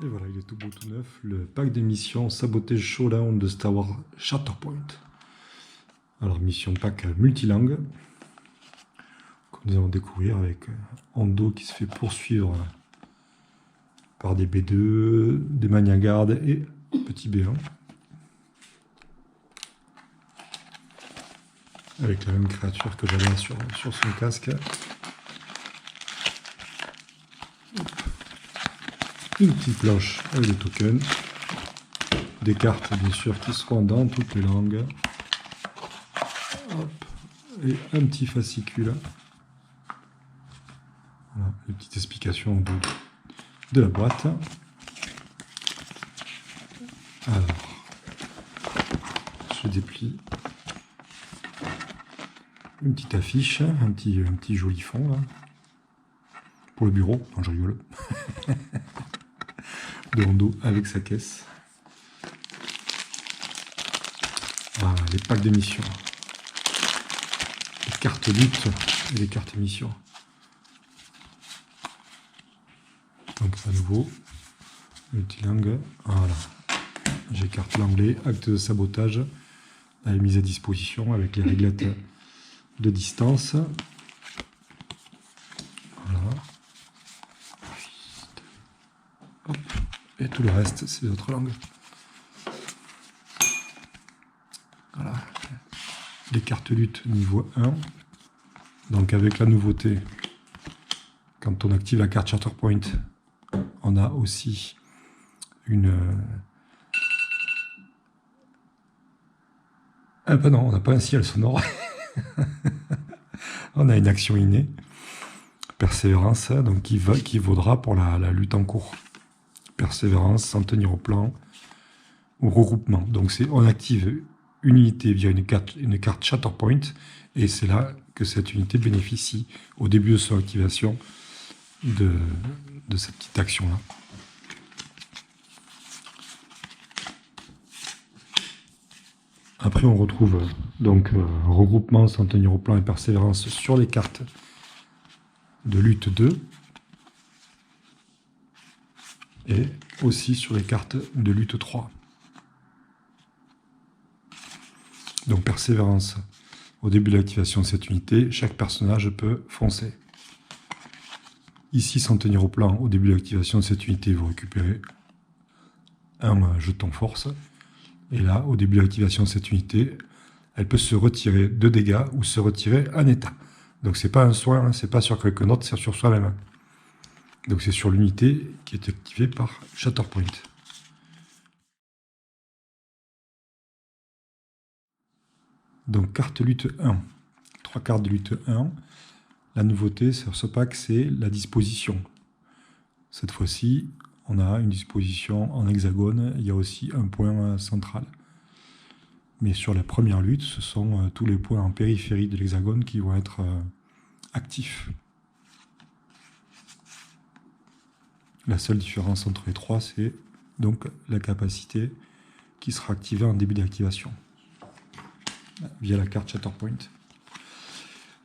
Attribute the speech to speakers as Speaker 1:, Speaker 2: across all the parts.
Speaker 1: Et voilà, il est tout beau, tout neuf. Le pack d'émissions Sabotage Showdown de Star Wars Shatterpoint. Alors, mission pack multilangue. Que nous allons découvrir avec Hondo qui se fait poursuivre par des B2, des Mania Guard et petit B1. Avec la même créature que j'avais sur son casque. Une petite planche avec des tokens. Des cartes bien sûr qui seront dans toutes les langues. Hop. Et un petit fascicule. Voilà, une petite explication de la boîte. Alors, je déplie une petite affiche, un petit joli fond là, pour le bureau, non je rigole, de Hondo avec sa caisse. Voilà, les packs d'émission, les cartes lutte et les cartes émission. Donc à nouveau, multilingue, voilà. J'ai carte l'anglais, acte de sabotage, elle est mise à disposition avec les réglettes de distance. Voilà. Hop. Et tout le reste, c'est les autres langues. Voilà. Les cartes lutte niveau 1. Donc avec la nouveauté, quand on active la carte Shatterpoint, on a aussi une... Ah ben non, on n'a pas un ciel sonore. On a une action innée, persévérance, donc qui vaudra pour la lutte en cours. Persévérance, s'en tenir au plan, ou regroupement. Donc on active une unité via une carte Shatterpoint, et c'est là que cette unité bénéficie, au début de son activation, de cette petite action-là. Après, on retrouve donc regroupement, s'en tenir au plan et persévérance sur les cartes de lutte 2 et aussi sur les cartes de lutte 3. Donc persévérance, au début de l'activation de cette unité, chaque personnage peut foncer. Ici, s'en tenir au plan, au début de l'activation de cette unité, vous récupérez un jeton force. Et là, au début de l'activation de cette unité, elle peut se retirer de dégâts ou se retirer un état. Donc c'est pas un soin, hein, c'est pas sur quelqu'un d'autre, c'est sur soi-même. Donc c'est sur l'unité qui est activée par Shatterpoint. Donc carte lutte 1. 3 cartes de lutte 1. La nouveauté sur ce pack, c'est la disposition. Cette fois-ci, on a une disposition en hexagone. Il y a aussi un point central. Mais sur la première lutte, ce sont tous les points en périphérie de l'hexagone qui vont être actifs. La seule différence entre les trois, c'est donc la capacité qui sera activée en début d'activation via la carte Shatterpoint.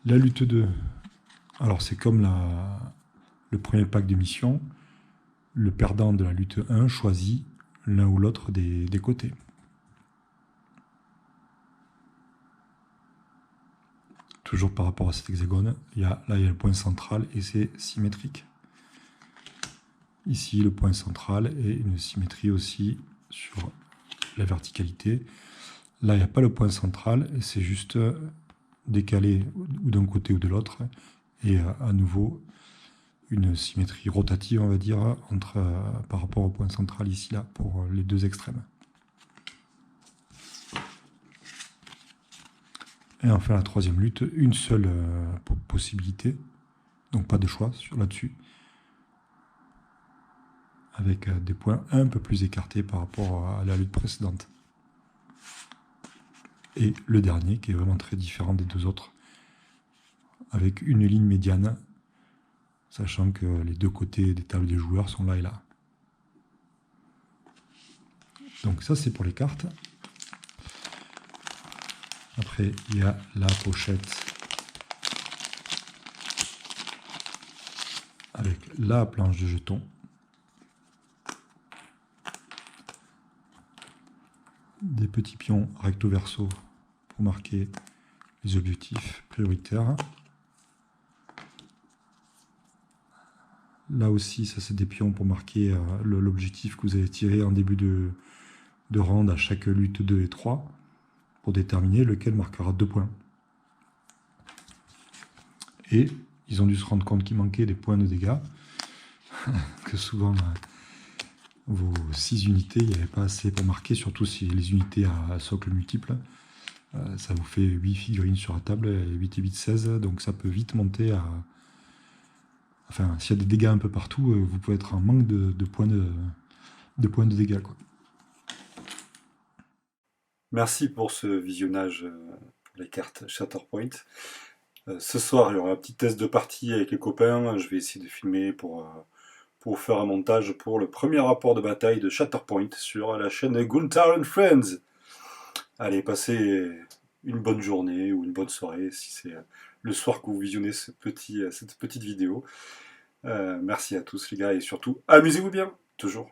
Speaker 1: La lutte 2, alors c'est comme le premier pack de mission. Le perdant de la lutte 1 choisit l'un ou l'autre des côtés. Toujours par rapport à cet hexagone, là il y a le point central et c'est symétrique. Ici le point central et une symétrie aussi sur la verticalité. Là il n'y a pas le point central et c'est juste décalé ou d'un côté ou de l'autre. Et à nouveau une symétrie rotative, on va dire, par rapport au point central ici, là, pour les deux extrêmes. Et enfin, la troisième lutte, une seule possibilité, donc pas de choix là-dessus, avec des points un peu plus écartés par rapport à la lutte précédente. Et le dernier, qui est vraiment très différent des deux autres, avec une ligne médiane, sachant que les deux côtés des tables des joueurs sont là et là. Donc ça, c'est pour les cartes. Après, il y a la pochette avec la planche de jetons. des petits pions recto verso pour marquer les objectifs prioritaires. Là aussi, ça c'est des pions pour marquer l'objectif que vous allez tirer en début de round à chaque lutte 2 et 3 pour déterminer lequel marquera 2 points. Et ils ont dû se rendre compte qu'il manquait des points de dégâts, que souvent vos 6 unités, il n'y avait pas assez pour marquer, surtout si les unités à socle multiple. Ça vous fait 8 figurines sur la table, 8 et 8, 16, donc ça peut vite monter à... Enfin, s'il y a des dégâts un peu partout, vous pouvez être en manque de points de dégâts, quoi.
Speaker 2: Merci pour ce visionnage pour les cartes Shatterpoint. Ce soir, il y aura un petit test de partie avec les copains. Je vais essayer de filmer pour faire un montage pour le premier rapport de bataille de Shatterpoint sur la chaîne Gunther and Friends. Allez, passez une bonne journée ou une bonne soirée si c'est le soir que vous visionnez cette petite vidéo. Merci à tous les gars et surtout, amusez-vous bien, toujours.